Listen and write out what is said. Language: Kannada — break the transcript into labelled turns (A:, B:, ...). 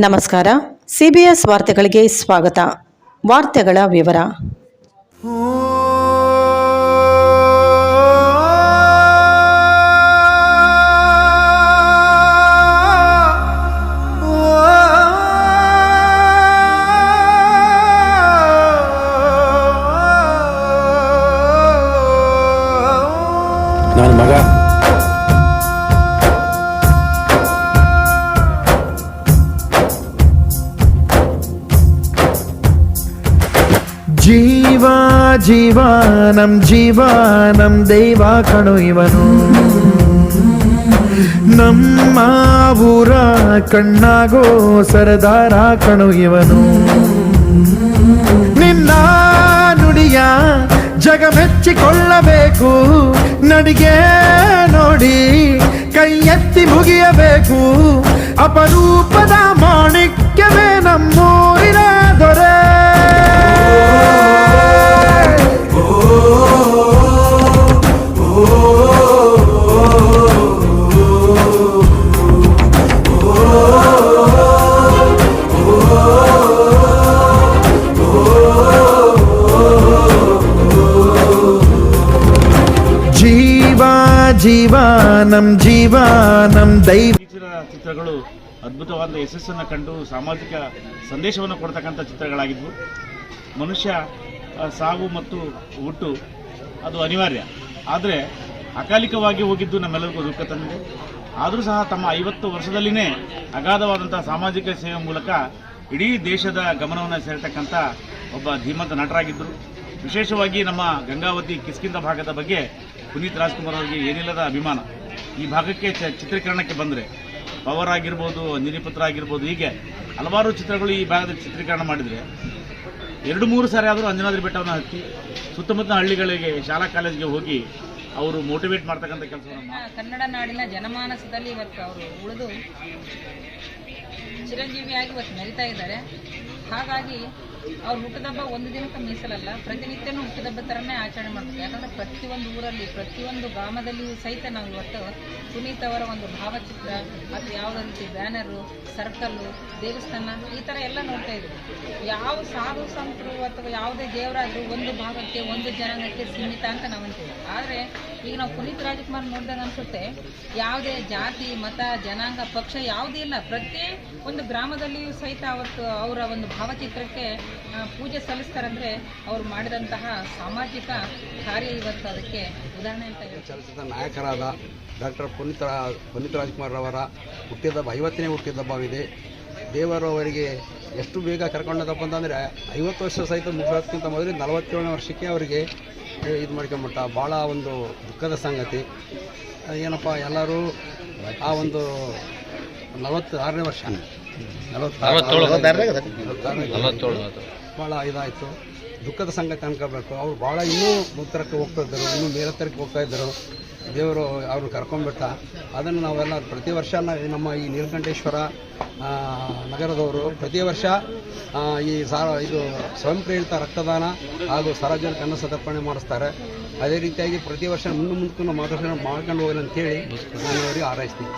A: ನಮಸ್ಕಾರ. CBS ವಾರ್ತೆಗಳಿಗೆ ಸ್ವಾಗತ. ವಾರ್ತೆಗಳ ವಿವರ.
B: ನನ್ನ ಮಗ
C: ಜೀವಾನಂ ದೈವ ಕಣು ಇವನು, ನಮ್ಮ ಊರ ಕಣ್ಣಾಗೋ ಸರದಾರ ಕಣು ಇವನು. ನಿನ್ನ ನುಡಿಯ ಜಗ ಮೆಚ್ಚಿಕೊಳ್ಳಬೇಕು, ನಡಿಗೆ ನೋಡಿ ಕೈ ಎತ್ತಿ ಮುಗಿಯಬೇಕು. ಅಪರೂಪದ ಮಾಣಿಕ್ಯವೇ ನಮ್ಮೂರಿನ ದೊರೆ. ಜೀವಾನಂ ದೈವ
D: ಚಿತ್ರಗಳು ಅದ್ಭುತವಾದ ಯಶಸ್ಸನ್ನು ಕಂಡು ಸಾಮಾಜಿಕ ಸಂದೇಶವನ್ನು ಕೊಡ್ತಕ್ಕಂಥ ಚಿತ್ರಗಳಾಗಿದ್ವು. ಮನುಷ್ಯ ಸಾವು ಮತ್ತು ಹುಟ್ಟು ಅದು ಅನಿವಾರ್ಯ, ಆದರೆ ಅಕಾಲಿಕವಾಗಿ ಹೋಗಿದ್ದು ನಮ್ಮೆಲ್ಲರಿಗೂ ದುಃಖ ತಂದಿದೆ. ಆದರೂ ಸಹ ತಮ್ಮ 50 ವರ್ಷದಲ್ಲಿನೇ ಅಗಾಧವಾದಂಥ ಸಾಮಾಜಿಕ ಸೇವೆ ಮೂಲಕ ಇಡೀ ದೇಶದ ಗಮನವನ್ನು ಸೆಳೆತಕ್ಕಂಥ ಒಬ್ಬ ಧೀಮಂತ ನಟರಾಗಿದ್ದರು. ವಿಶೇಷವಾಗಿ ನಮ್ಮ ಗಂಗಾವತಿ ಕಿಷ್ಕಿಂಧ ಭಾಗದ ಬಗ್ಗೆ ಪುನೀತ್ ರಾಜ್ಕುಮಾರ್ ಅವರಿಗೆ ಏನಿಲ್ಲದ ಅಭಿಮಾನ. ಈ ಭಾಗಕ್ಕೆ ಚಿತ್ರೀಕರಣಕ್ಕೆ ಬಂದರೆ ಪವರ್ ಆಗಿರ್ಬೋದು, ನಿರಿಪುತ್ರ ಆಗಿರ್ಬೋದು, ಹೀಗೆ ಹಲವಾರು ಚಿತ್ರಗಳು ಈ ಭಾಗದಲ್ಲಿ ಚಿತ್ರೀಕರಣ ಮಾಡಿದರೆ 2-3 ಸಾರಿ ಆದರೂ ಅಂಜನಾದ್ರಿ ಬೆಟ್ಟವನ್ನು ಹತ್ತಿ ಸುತ್ತಮುತ್ತ ಹಳ್ಳಿಗಳಿಗೆ, ಶಾಲಾ ಕಾಲೇಜಿಗೆ ಹೋಗಿ ಅವರು ಮೋಟಿವೇಟ್ ಮಾಡ್ತಕ್ಕಂಥ ಕೆಲಸವನ್ನು
E: ಕನ್ನಡ ನಾಡಿನ ಜನಮಾನಸದಲ್ಲಿ ಇವತ್ತು ಅವರು ಉಳಿದು ಚಿರಂಜೀವಿಯಾಗಿ ಇವತ್ತು ಮೆರಿತಾ ಇದ್ದಾರೆ. ಹಾಗಾಗಿ ಅವ್ರ ಹುಟ್ಟದಬ್ಬ ಒಂದು ದಿನಕ್ಕೆ ಮೀಸಲಲ್ಲ, ಪ್ರತಿನಿತ್ಯನೂ ಹುಟ್ಟದಬ್ಬ ಥರನೇ ಆಚರಣೆ ಮಾಡ್ತೀವಿ. ಯಾಕಂದರೆ ಪ್ರತಿಯೊಂದು ಊರಲ್ಲಿ, ಪ್ರತಿಯೊಂದು ಗ್ರಾಮದಲ್ಲಿಯೂ ಸಹಿತ ನಾವು ಇವತ್ತು ಪುನೀತ್ ಅವರ ಒಂದು ಭಾವಚಿತ್ರ ಮತ್ತು ಯಾವುದೇ ರೀತಿ ಬ್ಯಾನರು, ಸರ್ಕಲ್ಲು, ದೇವಸ್ಥಾನ ಈ ಥರ ಎಲ್ಲ ನೋಡ್ತಾ ಇದ್ದೀವಿ. ಯಾವ ಸಾಧು ಸಂತರು ಅಥವಾ ಯಾವುದೇ ದೇವರಾದರೂ ಒಂದು ಭಾಗಕ್ಕೆ, ಒಂದು ಜನಾಂಗಕ್ಕೆ ಸೀಮಿತ ಅಂತ ನಾವು ಅಂತೀವಿ. ಆದರೆ ಈಗ ನಾವು ಪುನೀತ್ ರಾಜ್ಕುಮಾರ್ ನೋಡಿದಾಗ ಅನಿಸುತ್ತೆ, ಯಾವುದೇ ಜಾತಿ, ಮತ, ಜನಾಂಗ, ಪಕ್ಷ ಯಾವುದೇ ಇಲ್ಲ, ಪ್ರತಿ ಒಂದು ಗ್ರಾಮದಲ್ಲಿಯೂ ಸಹಿತ ಅವತ್ತು ಅವರ ಒಂದು ಭಾವಚಿತ್ರಕ್ಕೆ ಪೂಜೆ ಸಲ್ಲಿಸ್ತಾರಂದರೆ ಅವ್ರು ಮಾಡಿದಂತಹ ಸಾಮಾಜಿಕ ಕಾರ್ಯ ಇವತ್ತು ಅದಕ್ಕೆ ಉದಾಹರಣೆ ಅಂತ ಹೇಳಿ.
B: ಚಲನಚಿತ್ರ ನಾಯಕರಾದ ಡಾಕ್ಟರ್ ಪುನೀತ್ ರಾಜ್ಕುಮಾರ್ ಅವರ ಹುಟ್ಟಿದಬ್ಬ 50ನೇ ಹುಟ್ಟಿದಬ್ಬವಿದೆ. ದೇವರು ಅವರಿಗೆ ಎಷ್ಟು ಬೇಗ ಕರ್ಕೊಂಡದಪ್ಪ ಅಂತಂದರೆ 50 ವರ್ಷ ಸಹಿತ ಮುಗಿಸೋದಕ್ಕಿಂತ ಮೊದಲು 47ನೇ ವರ್ಷಕ್ಕೆ ಅವರಿಗೆ ಇದು ಮಾಡ್ಕೊಂಬಿಟ್ಟ. ಭಾಳ ಒಂದು ದುಃಖದ ಸಂಗತಿ. ಏನಪ್ಪ, ಎಲ್ಲರೂ ಆ ಒಂದು 46ನೇ ವರ್ಷ, 47 ಭಾಳ ಇದಾಯಿತು. ದುಃಖದ ಸಂಗತಿ ಅನ್ಕೋಬೇಕು. ಅವರು ಭಾಳ ಇನ್ನೂ ಮುತ್ತರಕ್ಕೆ ಹೋಗ್ತಾ ಇದ್ದರು, ಇನ್ನೂ ಮೇಲೆತ್ತರಕ್ಕೆ ಹೋಗ್ತಾ ಇದ್ದರು. ದೇವರು ಅವ್ರನ್ನ ಕರ್ಕೊಂಡ್ಬಿಟ್ಟ. ಅದನ್ನು ನಾವೆಲ್ಲ ಪ್ರತಿ ವರ್ಷ ನಮ್ಮ ಈ ನೀಲಕಂಠೇಶ್ವರ ನಗರದವರು ಪ್ರತಿ ವರ್ಷ ಇದು ಸ್ವಯಂ ಪ್ರೇರಿತ ರಕ್ತದಾನ ಹಾಗೂ ಸಾರ್ವಜನಿಕ ಅನ್ನ ಸಂತರ್ಪಣೆ ಮಾಡಿಸ್ತಾರೆ. ಅದೇ ರೀತಿಯಾಗಿ ಪ್ರತಿ ವರ್ಷ ಮುಂದಕ್ಕೂ ನಾವು ಮಾರ್ಗದರ್ಶನ ಮಾಡ್ಕೊಂಡು ಹೋಗಲಿ ಅಂತೇಳಿ ನಾನು ಅವರಿಗೆ ಹಾರೈಸ್ತೀನಿ.